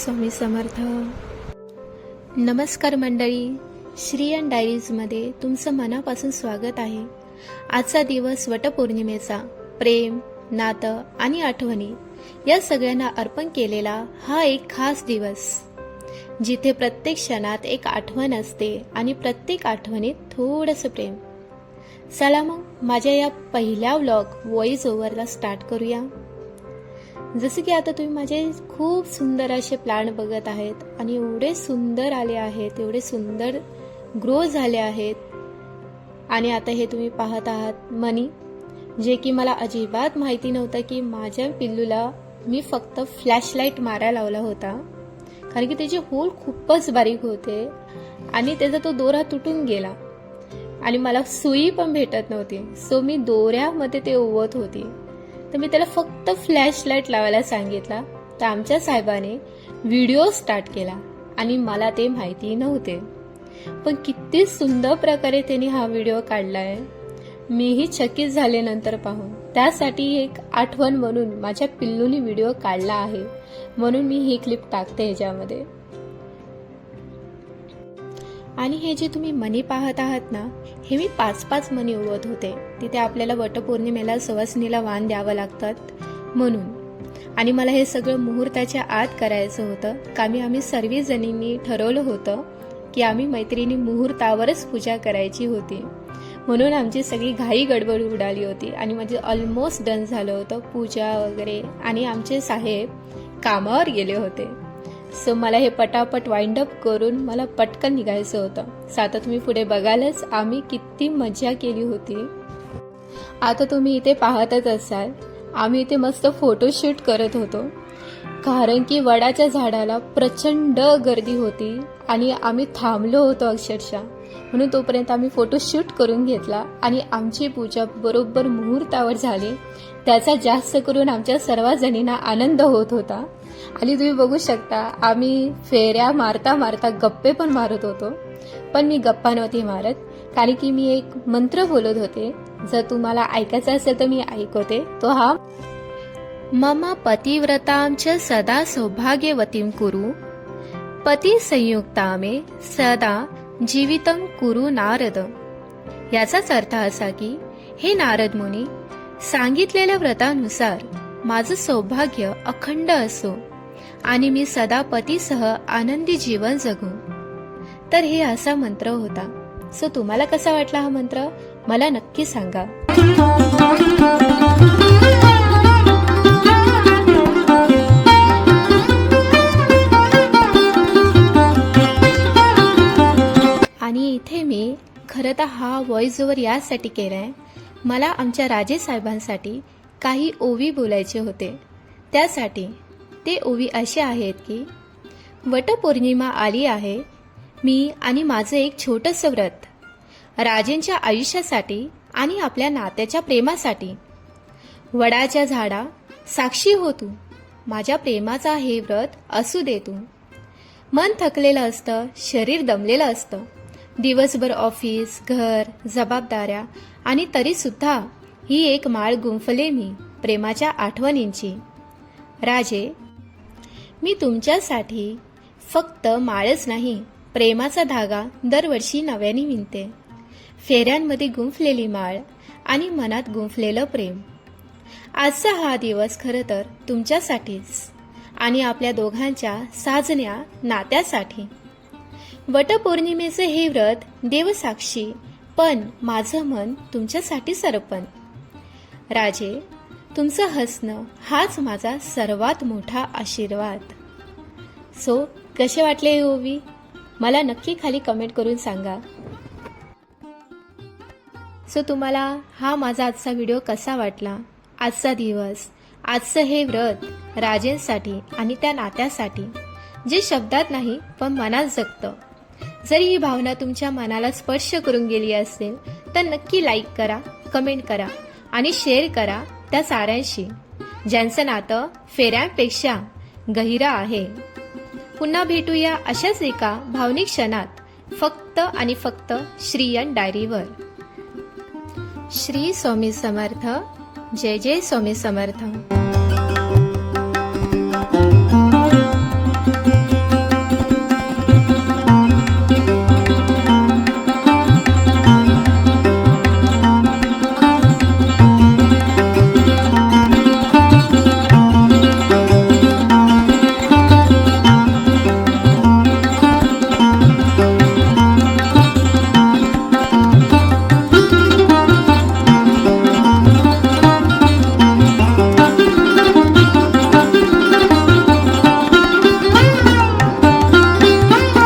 स्वामी समर्थ. नमस्कार मंडळी, श्रीयन डायरीजमध्ये तुमचं मनापासून स्वागत आहे. आजचा दिवस वटपौर्णिमेचा प्रेम, नातं आणि आठवणी या सगळ्यांना अर्पण केलेला हा एक खास दिवस, जिथे प्रत्येक क्षणात एक आठवण असते आणि प्रत्येक आठवणीत थोडंसं प्रेम. चला मग माझ्या या पहिल्या व्लॉग व्हॉइस ओव्हरला स्टार्ट करूया. जसं की आता तुम्ही माझे खूप सुंदर असे प्लांट बघत आहेत आणि एवढे सुंदर आले आहेत, एवढे सुंदर ग्रो झाले आहेत. आणि आता हे तुम्ही पाहत आहात मनी, जे की मला अजिबात माहिती नव्हतं की माझ्या पिल्लूला मी फक्त फ्लॅशलाईट मारायला लावला होता, कारण की त्याचे होल खूपच बारीक होते आणि त्याचा तो दोरा तुटून गेला आणि मला सुई पण भेटत नव्हती. सो मी दोऱ्यामध्ये ते ओवत होती. तर मी त्याला फक्त फ्लॅशलाईट लावायला सांगितला. तर आमच्या साहेबाने व्हिडिओ स्टार्ट केला आणि मला ते माहिती नव्हते, पण किती सुंदर प्रकारे त्यांनी हा व्हिडिओ काढलाय. मीही चकित झाले नंतर पाहून. त्यासाठी एक आठवण म्हणून माझ्या पिल्लूने व्हिडिओ काढला आहे, म्हणून मी ही क्लिप टाकते ह्याच्यामध्ये. आणि हे जे तुम्ही मणी पाहत आहात ना, हे मी 5-5 मणी उडवत होते. तिथे आपल्याला वटपौर्णिमेला सुवासिनीला वाण द्यावं लागतात म्हणून. आणि मला हे सगळं मुहूर्ताच्या आत करायचं होतं, का आम्ही सर्व जणींनी ठरवलं होतं की आम्ही मैत्रिणी मुहूर्तावरच पूजा करायची होती. म्हणून आमची सगळी घाई गडबड उडाली होती आणि म्हणजे ऑलमोस्ट डन झालं होतं पूजा वगैरे. आणि आमचे साहेब कामावर गेले होते. सो मला हे पटापट वाइंड अप करून मला पटकन निघायचं होतं. आता तुम्ही पुढे बघालच आम्ही किती मजा केली होती. आता तुम्ही इथे पाहतच असाल, आम्ही इथे मस्त फोटोशूट करत होतो, कारण की वडाच्या झाडाला प्रचंड गर्दी होती आणि आम्ही थांबलो होतो अक्षरशः. म्हणून तोपर्यंत आम्ही फोटोशूट करून घेतला आणि आमची पूजा बरोबर मुहूर्तावर झाली. त्याचा जास्त करून आमच्या सर्व जणींना आनंद होत होता. आणि तुम्ही बघू शकता, आम्ही फेऱ्या मारता मारता गप्पे पण मारत होतो. पण मी गप्पा नव्हती मारत, कारण की मी एक मंत्र बोलत होते. जर तुम्हाला ऐकायचा असेल तर मी ऐकवते. तो हा: मम पतिव्रतां च सदा सौभाग्यवतीं कुरु, पती संयुक्ता मे सदा जीवितं कुरु नारद. याचाच अर्थ असा की, हे नारद मुनी, सांगितलेल्या व्रतानुसार माझं सौभाग्य अखंड असो आणि मी सदा पतीसह आनंदी जीवन जगू. तर हे असा मंत्र होता. सो तुम्हाला कसा वाटला हा मंत्र मला नक्की सांगा. आणि इथे मी खरं तर हा व्हॉइस ओव्हर यासाठी केलाय, मला आमच्या राजे साहेबांसाठी काही ओवी बोलायचे होते. त्यासाठी ते ओवी असे आहेत की, वटपौर्णिमा आली आहे. मी आणि माझं एक छोटंसं व्रत राजेंच्या आयुष्यासाठी आणि आपल्या नात्याच्या प्रेमासाठी. वडाच्या झाडा साक्षी हो तू, माझ्या प्रेमाचा हे व्रत असू दे तू. मन थकलेलं असतं, शरीर दमलेलं असतं, दिवसभर ऑफिस, घर, जबाबदाऱ्या, आणि तरी सुद्धा ही एक माळ गुंफले मी प्रेमाच्या आठवणींची. राजे, मी तुमच्यासाठी फक्त माळच नाही, प्रेमाचा धागा दरवर्षी नव्याने विणते. फेऱ्यांमध्ये गुंफलेली माळ आणि मनात गुंफलेलं प्रेम. आजचा हा दिवस खरं तर तुमच्यासाठीच आणि आपल्या दोघांच्या साजण्या नात्यासाठी. वटपौर्णिमेचे हे व्रत देवसाक्षी, पण माझं मन तुमच्यासाठी सर्पण. राजे, तुमचं हसणं हाच माझा सर्वात मोठा आशीर्वाद. सो कसे वाटले हे ओवी मला नक्की खाली कमेंट करून सांगा. सो तुम्हाला हा माझा आजचा व्हिडिओ कसा वाटला, आजचा दिवस, आजचं हे व्रत राजेंसाठी आणि त्या नात्यासाठी, जे शब्दात नाही पण मनात जगतं. जरी ही भावना तुमच्या मनाला स्पर्श करून गेली असेल तर नक्की लाईक करा, कमेंट करा आणि शेअर करा त्या साऱ्यांशी, ज्यांचं नातं फेऱ्यांपेक्षा गहिरं आहे. पुन्हा भेटूया अशाच एका भावनिक क्षणात, फक्त आणि फक्त श्रीयन डायरीवर. श्री स्वामी समर्थ. जय जय स्वामी समर्थ.